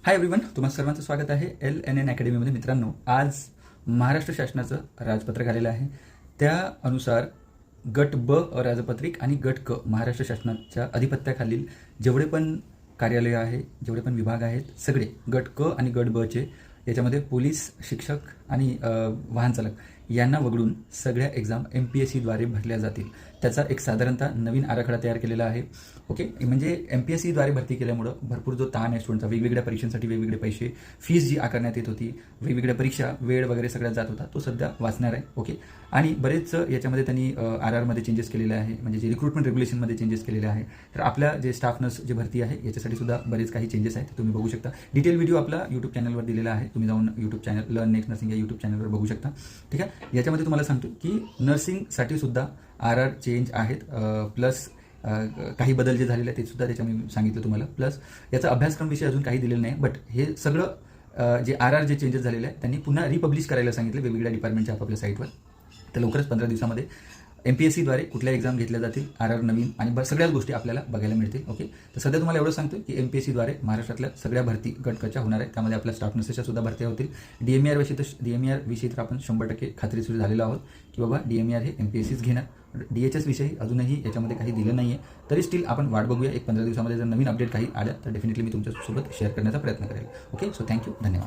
Hi everyone, तुम्हा सर्वांचं स्वागत आहे LNN अकॅडमीमध्ये. मित्रांनो, आज महाराष्ट्र शासनाचं राजपत्रक आलेलं आहे. त्या अनुसार गट ब राजपत्रिक आणि गट क महाराष्ट्र शासनाच्या अधिपत्याखालील जेवढे पण कार्यालय आहे, जेवढे पण विभाग आहेत, सगळे गट क आणि गट बचे याच्यामध्ये पोलीस, शिक्षक आणि वाहन चालक यांना वगळून सगळ्या एक्झाम MPSCद्वारे भरल्या जातील. त्याचा एक साधारणतः नवीन आराखडा तयार केलेला आहे. ओके, म्हणजे MPSCद्वारे भरती केल्यामुळं भरपूर जो ताण आहे स्टुडंटचा, वेगवेगळ्या परीक्षांसाठी वेगवेगळे पैसे, फीस जी आकारण्यात येत होती, वेगवेगळ्या परीक्षा, वेळ वगैरे सगळ्यात जात होता, तो सध्या वाचणार आहे. ओके, आणि बरेच याच्यामध्ये त्यांनी RRमध्ये चेंजेस केलेले आहे, म्हणजे जे रिक्रुटमेंट रेग्युलेशनमध्ये चेंजेस केलेले आहे. तर आपल्या जे स्टाफ नर्स जे भरती आहे याच्यासाठी सुद्धा बरेच काही चेंजेस आहेत, तुम्ही बघू शकता. डिटेल व्हिडिओ आपला यूट्यूब चॅनलवर दिलेला आहे, तुम्ही जाऊन YouTube channel learn next nursing या यूट्यूब चॅनलवर बघू शकता. ठीक आहे, याच्यामध्ये तुम्हाला सांगतो की नर्सिंगसाठी सुद्धा RR चेंज आहेत, प्लस काही बदल जे झालेले आहेत ते सुद्धा त्याच्या मी सांगितलं तुम्हाला. प्लस याचा अभ्यासक्रमविषयी अजून काही दिलेलं नाही, बट हे सगळं जे RR जे चेंजेस झालेले आहेत त्यांनी पुन्हा रिपब्लिश करायला सांगितले वेगवेगळ्या डिपार्टमेंटच्या आपापल्या साईटवर. तर लवकरच 15 दिवसामध्ये MPSCद्वारे कुठल्या एक्झाम घेतल्या जातील, RR नवीन आणि सगळ्याच गोष्टी आपल्याला बघायला मिळतील. ओके, तर सध्या तुम्हाला एवढं सांगतो की MPSCद्वारे महाराष्ट्रातल्या सगळ्या भरती गटकच्या होणार आहेत. त्यामध्ये आपल्या स्टाफ नर्सेसच्या सुद्धा भरत्या होतील. DMER विषयी तर आपण 100% खात्रीशीर झालेलो आहोत की बाबा DMER हे MPSCच घेणार. DHS विषयी अजूनही याच्यामध्ये काही दिलं नाही आहे, तरी स्टील आपण वाट बघूया. एक 15 दिवसामध्ये जर नवीन अपडेट काही आल्या तर डेफिनेटली मी तुमच्यासोबत शेअर करण्याचा प्रयत्न करेल. ओके, सो थँक्यू, धन्यवाद.